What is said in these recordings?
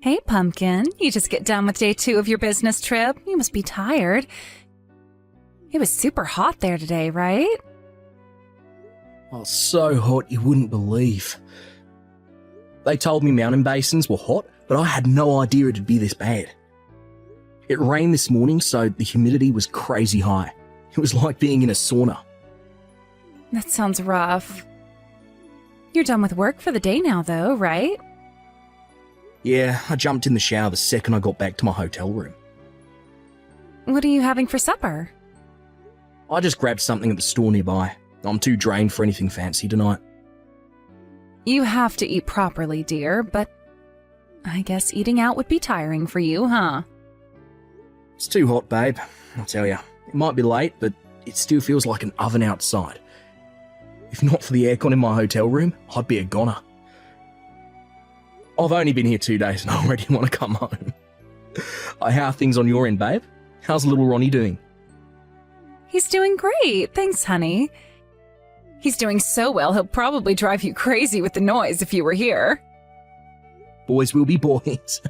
Hey, Pumpkin. You just get done with day 2 of your business trip. You must be tired. It was super hot there today, right? Oh, so hot you wouldn't believe. They told me mountain basins were hot, but I had no idea it'd be this bad. It rained this morning, so the humidity was crazy high. It was like being in a sauna. That sounds rough. You're done with work for the day now, though, right? Yeah, I jumped in the shower the second I got back to my hotel room. What are you having for supper? I just grabbed something at the store nearby. I'm too drained for anything fancy tonight. You have to eat properly, dear, but I guess eating out would be tiring for you, huh? It's too hot, babe. I'll tell ya. It might be late, but it still feels like an oven outside. If not for the aircon in my hotel room, I'd be a goner. I've only been here 2 days and I already want to come home. How are things on your end, babe? How's little Ronnie doing? He's doing great, thanks, honey. He's doing so well, he'll probably drive you crazy with the noise if you were here. Boys will be boys.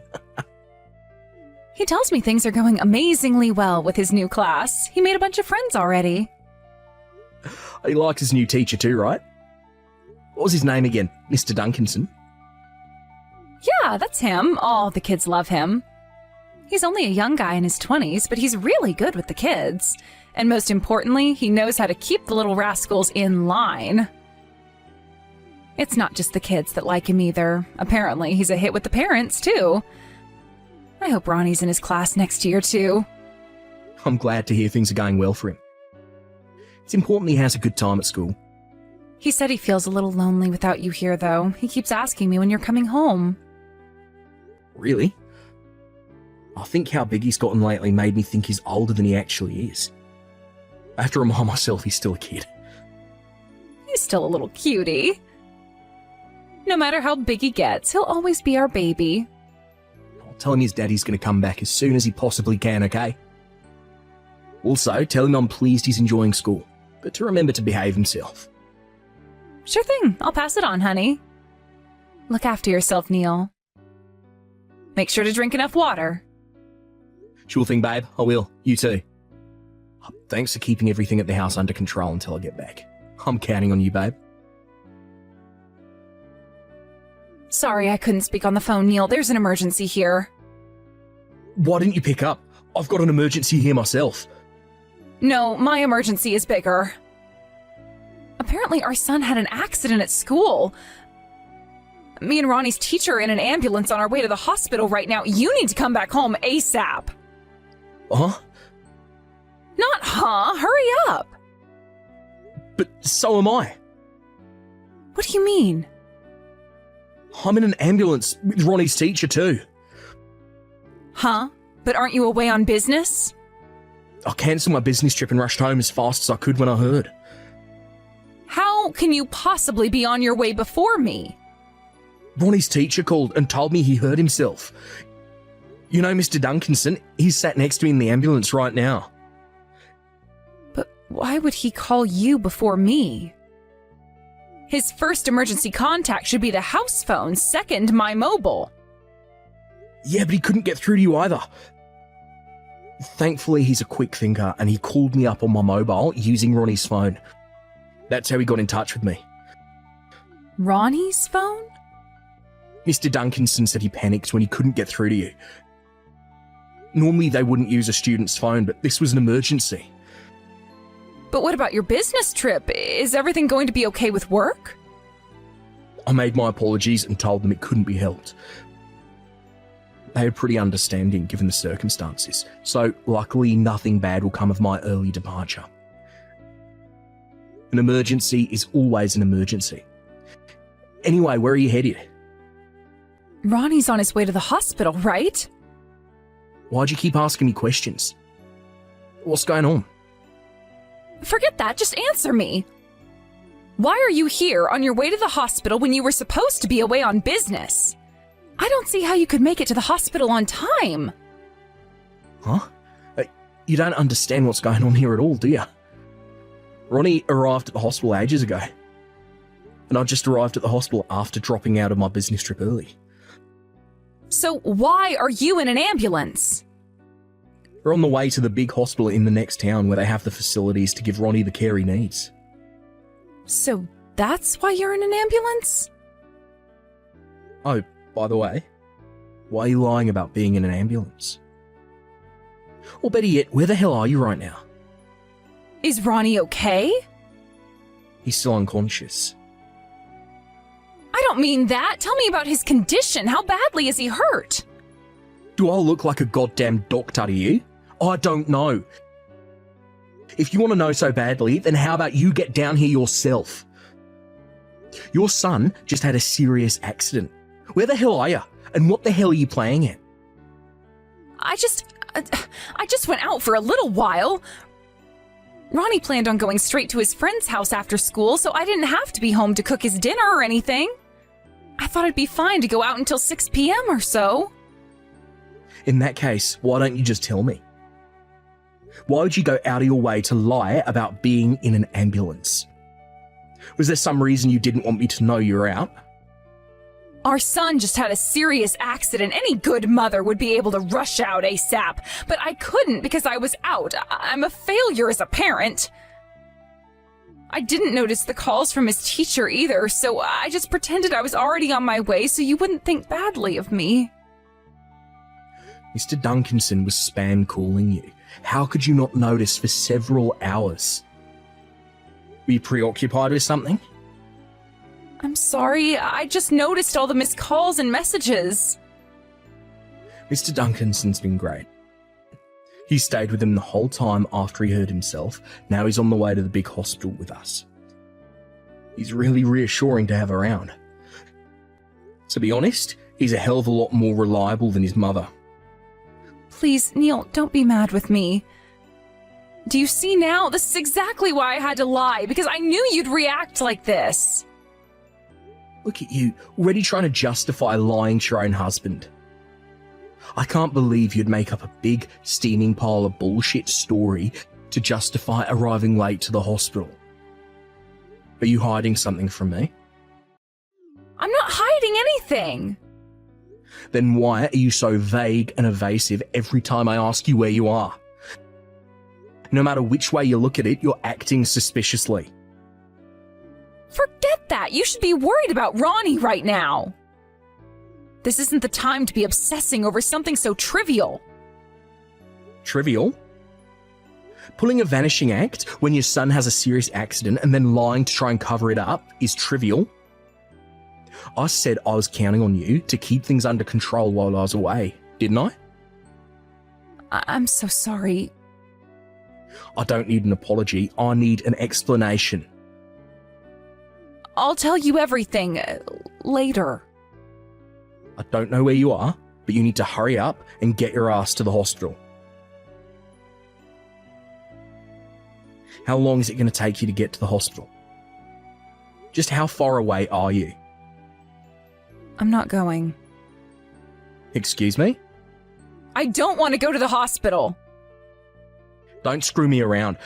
He tells me things are going amazingly well with his new class. He made a bunch of friends already. He likes his new teacher too, right? What was his name again? Mr. Duncanson? Yeah, that's him. All the kids love him. He's only a young guy in his 20s, but he's really good with the kids. And most importantly, he knows how to keep the little rascals in line. It's not just the kids that like him either. Apparently, he's a hit with the parents, too. I hope Ronnie's in his class next year, too. I'm glad to hear things are going well for him. It's important he has a good time at school. He said he feels a little lonely without you here, though. He keeps asking me when you're coming home. Really? I think how big he's gotten lately made me think he's older than he actually is. I have to remind myself he's still a kid. He's still a little cutie. No matter how big he gets, he'll always be our baby. I'll tell him his daddy's going to come back as soon as he possibly can, okay? Also, tell him I'm pleased he's enjoying school, but to remember to behave himself. Sure thing. I'll pass it on, honey. Look after yourself, Neil. Make sure to drink enough water. Sure thing, babe. I will. You too. Thanks for keeping everything at the house under control until I get back. I'm counting on you, babe. Sorry I couldn't speak on the phone, Neil. There's an emergency here. Why didn't you pick up? I've got an emergency here myself. No, my emergency is bigger. Apparently our son had an accident at school. Me and Ronnie's teacher are in an ambulance on our way to the hospital right now. You need to come back home ASAP. Huh? Not huh? Hurry up. But so am I. What do you mean? I'm in an ambulance with Ronnie's teacher too. Huh? But aren't you away on business? I cancelled my business trip and rushed home as fast as I could when I heard. How can you possibly be on your way before me? Ronnie's teacher called and told me he hurt himself. You know Mr. Duncanson, he's sat next to me in the ambulance right now. But why would he call you before me? His first emergency contact should be the house phone, second my mobile. Yeah, but he couldn't get through to you either. Thankfully, he's a quick thinker and he called me up on my mobile using Ronnie's phone. That's how he got in touch with me. Ronnie's phone? Mr. Duncanson said he panicked when he couldn't get through to you. Normally they wouldn't use a student's phone, but this was an emergency. But what about your business trip? Is everything going to be okay with work? I made my apologies and told them it couldn't be helped. They were pretty understanding given the circumstances, so luckily nothing bad will come of my early departure. An emergency is always an emergency. Anyway, where are you headed? Ronnie's on his way to the hospital, right? Why'd you keep asking me questions? What's going on? Forget that, just answer me. Why are you here on your way to the hospital when you were supposed to be away on business? I don't see how you could make it to the hospital on time. Huh? You don't understand what's going on here at all, do you? Ronnie arrived at the hospital ages ago. And I just arrived at the hospital after dropping out of my business trip early. So why are you in an ambulance? We're on the way to the big hospital in the next town where they have the facilities to give Ronnie the care he needs. So that's why you're in an ambulance? Oh, by the way, why are you lying about being in an ambulance? Or better yet, where the hell are you right now? Is Ronnie okay? He's still unconscious. I don't mean that. Tell me about his condition. How badly is he hurt? Do I look like a goddamn doctor to you? I don't know. If you want to know so badly, then how about you get down here yourself? Your son just had a serious accident. Where the hell are you? And what the hell are you playing at? I just went out for a little while. Ronnie planned on going straight to his friend's house after school, so I didn't have to be home to cook his dinner or anything. I thought it'd be fine to go out until 6 p.m. or so. In that case, why don't you just tell me? Why would you go out of your way to lie about being in an ambulance? Was there some reason you didn't want me to know you were out? Our son just had a serious accident. Any good mother would be able to rush out ASAP, but I couldn't because I was out. I'm a failure as a parent. I didn't notice the calls from his teacher either, so I just pretended I was already on my way so you wouldn't think badly of me. Mr. Duncanson was spam calling you. How could you not notice for several hours? Were you preoccupied with something? I'm sorry, I just noticed all the missed calls and messages. Mr. Duncanson's been great. He stayed with him the whole time after he hurt himself. Now he's on the way to the big hospital with us. He's really reassuring to have around. To be honest, he's a hell of a lot more reliable than his mother. Please, Neil, don't be mad with me. Do you see now? This is exactly why I had to lie, because I knew you'd react like this. Look at you, already trying to justify lying to your own husband. I can't believe you'd make up a big, steaming pile of bullshit story to justify arriving late to the hospital. Are you hiding something from me? I'm not hiding anything. Then why are you so vague and evasive every time I ask you where you are? No matter which way you look at it, you're acting suspiciously. Forget that. You should be worried about Ronnie right now. This isn't the time to be obsessing over something so trivial. Trivial? Pulling a vanishing act when your son has a serious accident and then lying to try and cover it up is trivial? I said I was counting on you to keep things under control while I was away, didn't I? I'm so sorry. I don't need an apology. I need an explanation. I'll tell you everything later. I don't know where you are, but you need to hurry up and get your ass to the hospital. How long is it going to take you to get to the hospital? Just how far away are you? I'm not going. Excuse me? I don't want to go to the hospital. Don't screw me around.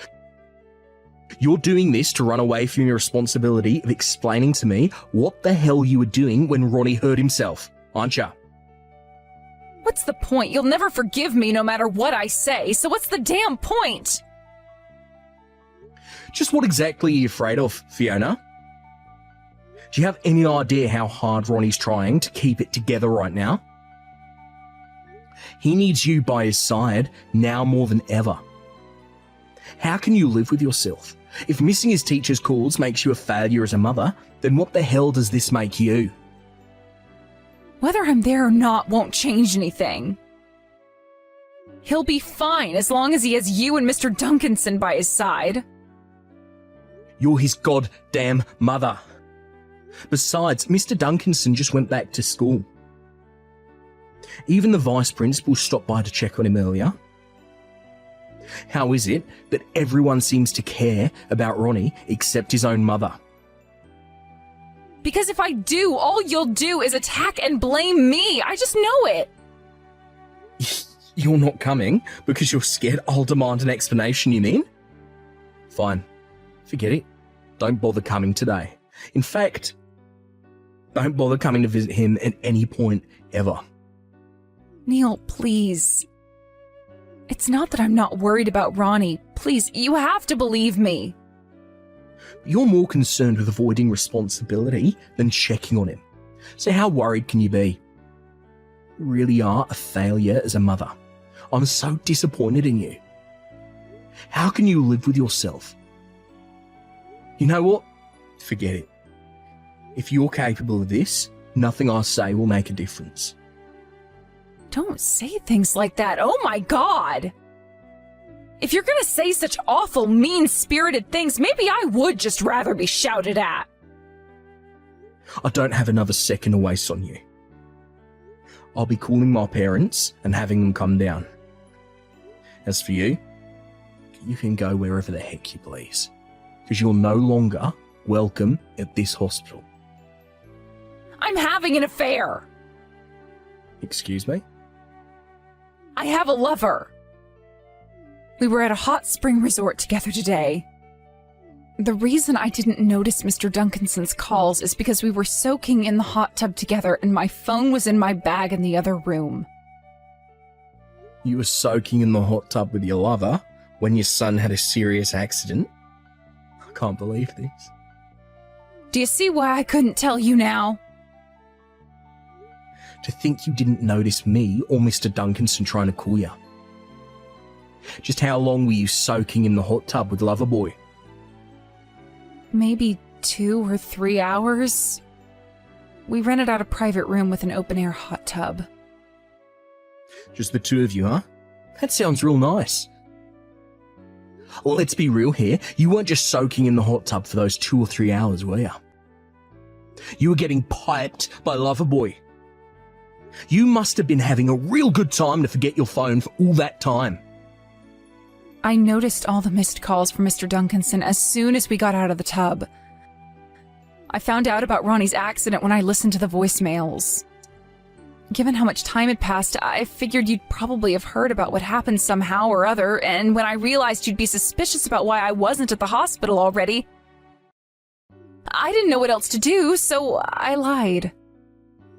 You're doing this to run away from your responsibility of explaining to me what the hell you were doing when Ronnie hurt himself, aren't you? What's the point? You'll never forgive me no matter what I say, so what's the damn point? Just what exactly are you afraid of, Fiona? Do you have any idea how hard Ronnie's trying to keep it together right now? He needs you by his side now more than ever. How can you live with yourself? If missing his teacher's calls makes you a failure as a mother, then what the hell does this make you? Whether I'm there or not won't change anything. He'll be fine as long as he has you and Mr. Duncanson by his side. You're his goddamn mother. Besides, Mr. Duncanson just went back to school. Even the vice principal stopped by to check on him earlier. How is it that everyone seems to care about Ronnie except his own mother? Because if I do, all you'll do is attack and blame me. I just know it. You're not coming because you're scared I'll demand an explanation, you mean? Fine. Forget it. Don't bother coming today. In fact, don't bother coming to visit him at any point ever. Neil, please. It's not that I'm not worried about Ronnie. Please, you have to believe me. You're more concerned with avoiding responsibility than checking on him. So how worried can you be? You really are a failure as a mother. I'm so disappointed in you. How can you live with yourself? You know what? Forget it. If you're capable of this, nothing I say will make a difference. Don't say things like that. Oh my God! If you're gonna say such awful, mean-spirited things, maybe I would just rather be shouted at. I don't have another second to waste on you. I'll be calling my parents and having them come down. As for you, you can go wherever the heck you please, because you're no longer welcome at this hospital. I'm having an affair. Excuse me? I have a lover. We were at a hot spring resort together today. The reason I didn't notice Mr. Duncanson's calls is because we were soaking in the hot tub together and my phone was in my bag in the other room. You were soaking in the hot tub with your lover when your son had a serious accident? I can't believe this. Do you see why I couldn't tell you now? To think you didn't notice me or Mr. Duncanson trying to call you. Just how long were you soaking in the hot tub with Loverboy? Maybe 2 or 3 hours. We rented out a private room with an open-air hot tub. Just the two of you, huh? That sounds real nice. Well, let's be real here. You weren't just soaking in the hot tub for those 2 or 3 hours, were you? You were getting piped by Loverboy. You must have been having a real good time to forget your phone for all that time. I noticed all the missed calls from Mr. Duncanson as soon as we got out of the tub. I found out about Ronnie's accident when I listened to the voicemails. Given how much time had passed, I figured you'd probably have heard about what happened somehow or other, and when I realized you'd be suspicious about why I wasn't at the hospital already, I didn't know what else to do, so I lied.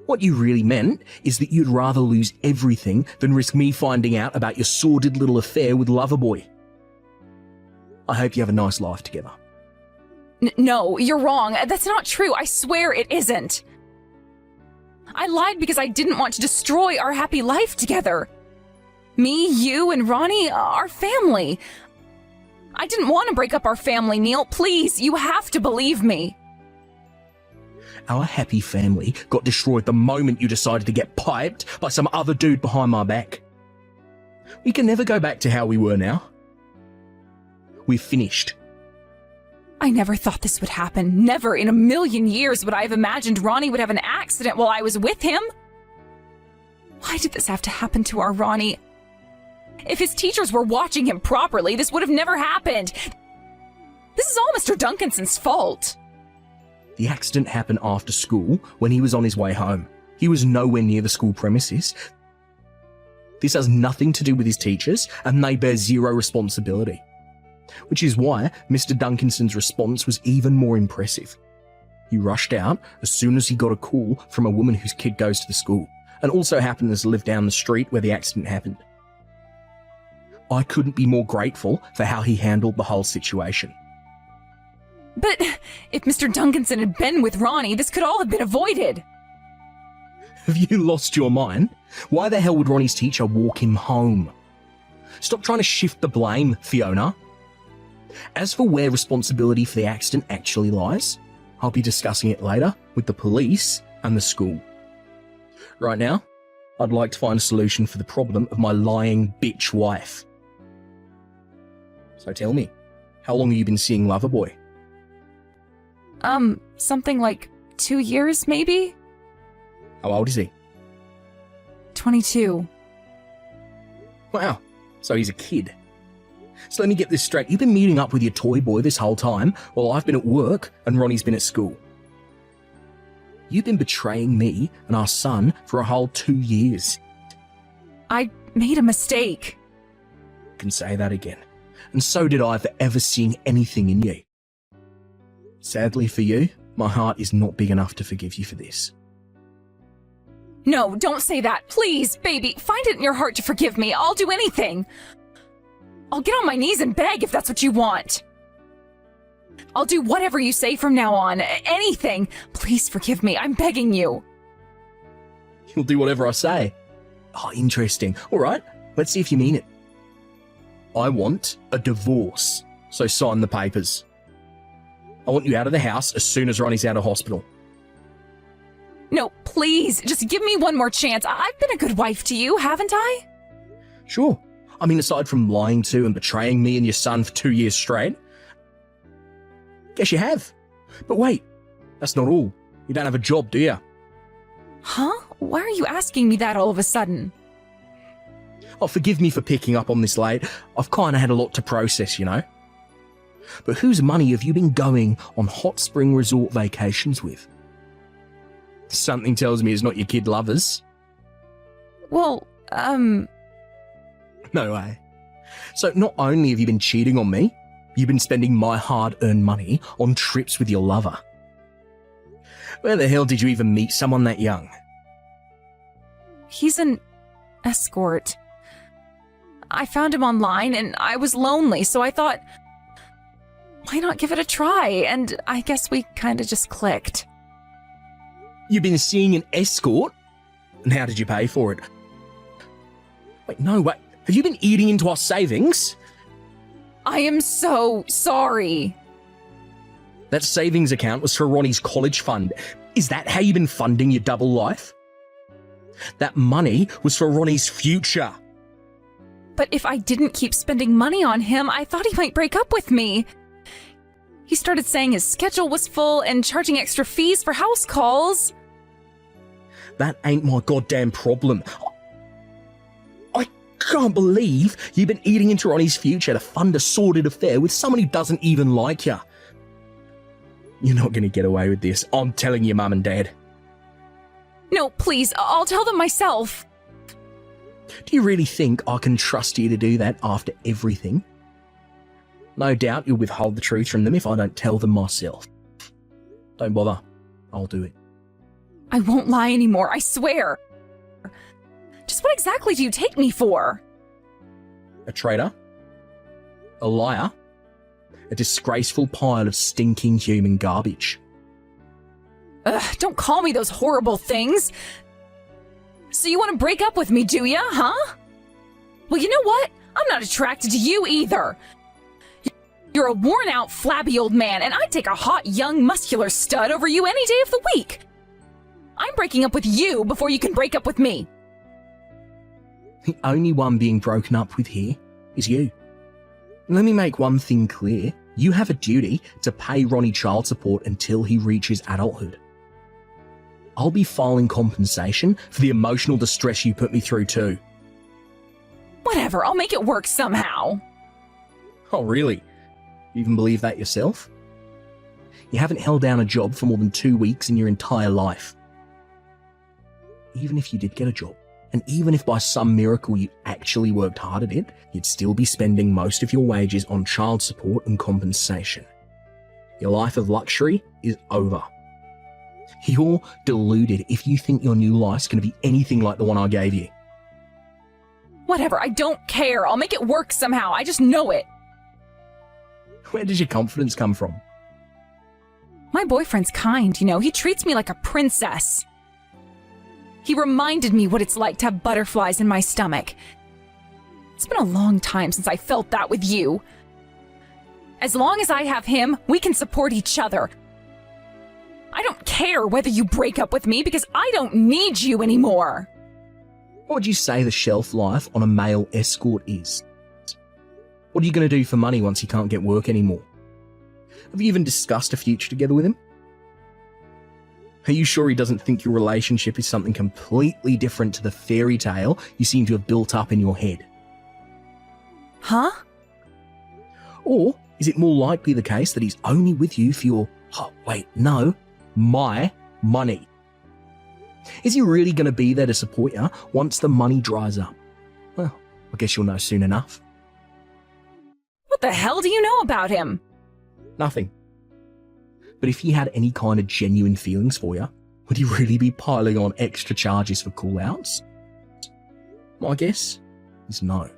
What you really meant is that you'd rather lose everything than risk me finding out about your sordid little affair with Loverboy. I hope you have a nice life together. No, you're wrong. That's not true. I swear it isn't. I lied because I didn't want to destroy our happy life together. Me, you, and Ronnie, our family. I didn't want to break up our family, Neil. Please, you have to believe me. Our happy family got destroyed the moment you decided to get piped by some other dude behind my back. We can never go back to how we were now. We're finished. I never thought this would happen. Never in a million years would I have imagined Ronnie would have an accident while I was with him. Why did this have to happen to our Ronnie? If his teachers were watching him properly, this would have never happened. This is all Mr. Duncanson's fault. The accident happened after school when he was on his way home. He was nowhere near the school premises. This has nothing to do with his teachers, and they bear zero responsibility. Which is why Mr. Duncanson's response was even more impressive. He rushed out as soon as he got a call from a woman whose kid goes to the school, and also happened to live down the street where the accident happened. I couldn't be more grateful for how he handled the whole situation. But if Mr. Duncanson had been with Ronnie, this could all have been avoided. Have you lost your mind? Why the hell would Ronnie's teacher walk him home? Stop trying to shift the blame, Fiona. As for where responsibility for the accident actually lies, I'll be discussing it later with the police and the school. Right now, I'd like to find a solution for the problem of my lying bitch wife. So tell me, how long have you been seeing Loverboy? Something like 2 years, maybe? How old is he? 22. Wow, so he's a kid. So let me get this straight. You've been meeting up with your toy boy this whole time while I've been at work and Ronnie's been at school. You've been betraying me and our son for a whole 2 years. I made a mistake. You can say that again. And so did I for ever seeing anything in you. Sadly for you, my heart is not big enough to forgive you for this. No, don't say that. Please, baby, find it in your heart to forgive me. I'll do anything. I'll get on my knees and beg if that's what you want. I'll do whatever you say from now on. Anything. Please forgive me. I'm begging you. You'll do whatever I say. Oh, interesting. All right, let's see if you mean it. I want a divorce, so sign the papers. I want you out of the house as soon as Ronnie's out of hospital. No, please, just give me one more chance. I've been a good wife to you, haven't I? Sure. I mean, aside from lying to and betraying me and your son for 2 years straight, guess you have. But wait, that's not all. You don't have a job, do you? Huh? Why are you asking me that all of a sudden? Oh, forgive me for picking up on this late. I've kind of had a lot to process, you know. But whose money have you been going on hot spring resort vacations with? Something tells me it's not your kid lovers. Well, No way. So not only have you been cheating on me, you've been spending my hard-earned money on trips with your lover. Where the hell did you even meet someone that young? He's an escort. I found him online and I was lonely, so I thought, why not give it a try? And I guess we kind of just clicked. You've been seeing an escort? And how did you pay for it? Wait, no, wait. Have you been eating into our savings? I am so sorry. That savings account was for Ronnie's college fund. Is that how you've been funding your double life? That money was for Ronnie's future. But if I didn't keep spending money on him, I thought he might break up with me. He started saying his schedule was full and charging extra fees for house calls. That ain't my goddamn problem. I can't believe you've been eating into Ronnie's future to fund a sordid affair with someone who doesn't even like you. You're not going to get away with this. I'm telling your mum and dad. No, please, I'll tell them myself. Do you really think I can trust you to do that after everything? No doubt you'll withhold the truth from them if I don't tell them myself. Don't bother. I'll do it. I won't lie anymore, I swear. Just what exactly do you take me for? A traitor? A liar? A disgraceful pile of stinking human garbage. Ugh, don't call me those horrible things. So you want to break up with me, do ya, huh? Well, you know what? I'm not attracted to you either. You're a worn-out, flabby old man, and I'd take a hot, young, muscular stud over you any day of the week. I'm breaking up with you before you can break up with me. The only one being broken up with here is you. Let me make one thing clear. You have a duty to pay Ronnie child support until he reaches adulthood. I'll be filing compensation for the emotional distress you put me through too. Whatever, I'll make it work somehow. Oh, really? You even believe that yourself? You haven't held down a job for more than 2 weeks in your entire life. Even if you did get a job, and even if by some miracle you actually worked hard at it, you'd still be spending most of your wages on child support and compensation. Your life of luxury is over. You're deluded if you think your new life's going to be anything like the one I gave you. Whatever, I don't care. I'll make it work somehow. I just know it. Where does your confidence come from? My boyfriend's kind, you know. He treats me like a princess. He reminded me what it's like to have butterflies in my stomach. It's been a long time since I felt that with you. As long as I have him, we can support each other. I don't care whether you break up with me because I don't need you anymore. What would you say the shelf life on a male escort is? What are you going to do for money once he can't get work anymore? Have you even discussed a future together with him? Are you sure he doesn't think your relationship is something completely different to the fairy tale you seem to have built up in your head? Huh? Or is it more likely the case that he's only with you for your, my money? Is he really going to be there to support you once the money dries up? Well, I guess you'll know soon enough. What the hell do you know about him? Nothing. But if he had any kind of genuine feelings for you, would he really be piling on extra charges for call-outs? My guess is no.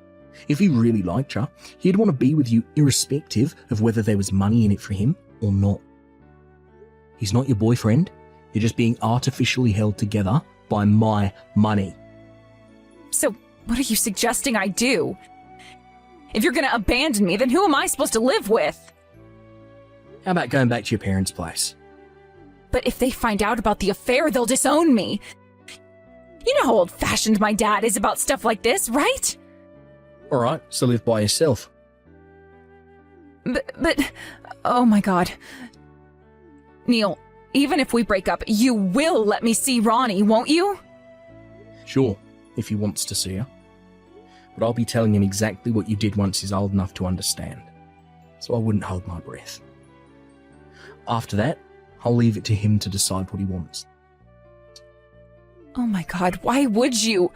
If he really liked you, he'd want to be with you irrespective of whether there was money in it for him or not. He's not your boyfriend. You're just being artificially held together by my money. So, what are you suggesting I do? If you're gonna abandon me, then who am I supposed to live with? How about going back to your parents' place? But if they find out about the affair, they'll disown me. You know how old-fashioned my dad is about stuff like this, right? Alright, so live by yourself. But, oh my god. Neil, even if we break up, you will let me see Ronnie, won't you? Sure, if he wants to see her. But I'll be telling him exactly what you did once he's old enough to understand. So I wouldn't hold my breath. After that, I'll leave it to him to decide what he wants. Oh my god, why would you?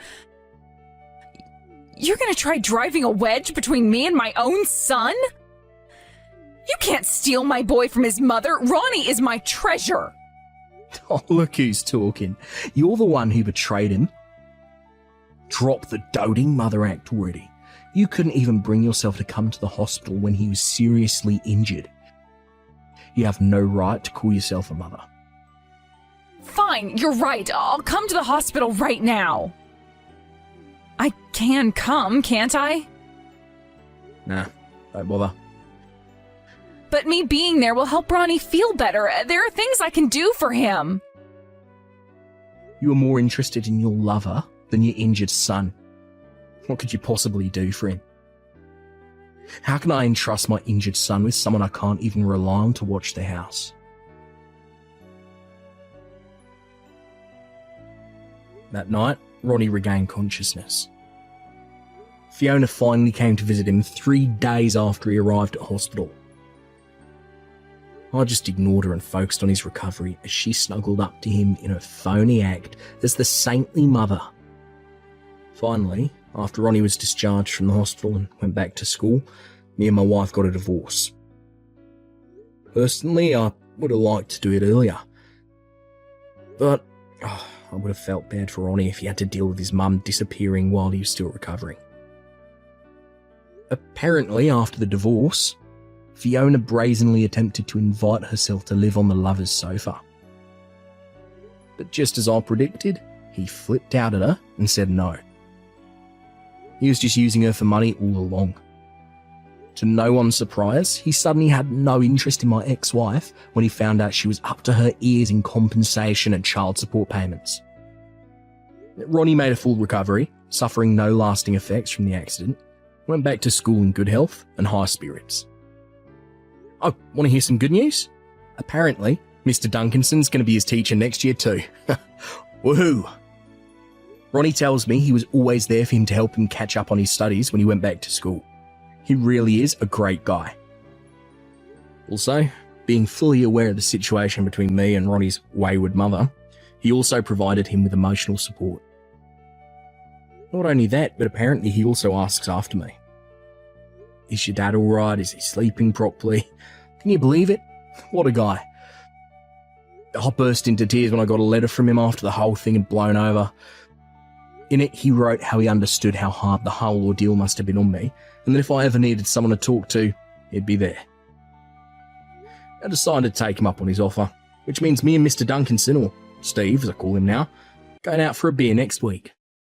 You're gonna try driving a wedge between me and my own son? You can't steal my boy from his mother. Ronnie is my treasure. Oh, look who's talking. You're the one who betrayed him. Drop the doting mother act already. You couldn't even bring yourself to come to the hospital when he was seriously injured. You have no right to call yourself a mother. Fine, you're right. I'll come to the hospital right now. I can come, can't I? Nah, don't bother. But me being there will help Ronnie feel better. There are things I can do for him. You are more interested in your lover than your injured son. What could you possibly do for him? How can I entrust my injured son with someone I can't even rely on to watch the house? That night, Ronnie regained consciousness. Fiona finally came to visit him 3 days after he arrived at hospital. I just ignored her and focused on his recovery as she snuggled up to him in a phony act as the saintly mother. Finally, after Ronnie was discharged from the hospital and went back to school, me and my wife got a divorce. Personally, I would have liked to do it earlier. But I would have felt bad for Ronnie if he had to deal with his mum disappearing while he was still recovering. Apparently, after the divorce, Fiona brazenly attempted to invite herself to live on the lover's sofa. But just as I predicted, he flipped out at her and said no. He was just using her for money all along. To no one's surprise, he suddenly had no interest in my ex-wife when he found out she was up to her ears in compensation and child support payments. Ronnie made a full recovery, suffering no lasting effects from the accident, went back to school in good health and high spirits. Oh, want to hear some good news? Apparently, Mr. Duncanson's going to be his teacher next year too. Woohoo! Ronnie tells me he was always there for him to help him catch up on his studies when he went back to school. He really is a great guy. Also, being fully aware of the situation between me and Ronnie's wayward mother, he also provided him with emotional support. Not only that, but apparently he also asks after me. Is your dad alright? Is he sleeping properly? Can you believe it? What a guy. I burst into tears when I got a letter from him after the whole thing had blown over. In it, he wrote how he understood how hard the whole ordeal must have been on me, and that if I ever needed someone to talk to, he'd be there. I decided to take him up on his offer, which means me and Mr. Duncanson, or Steve as I call him now, going out for a beer next week.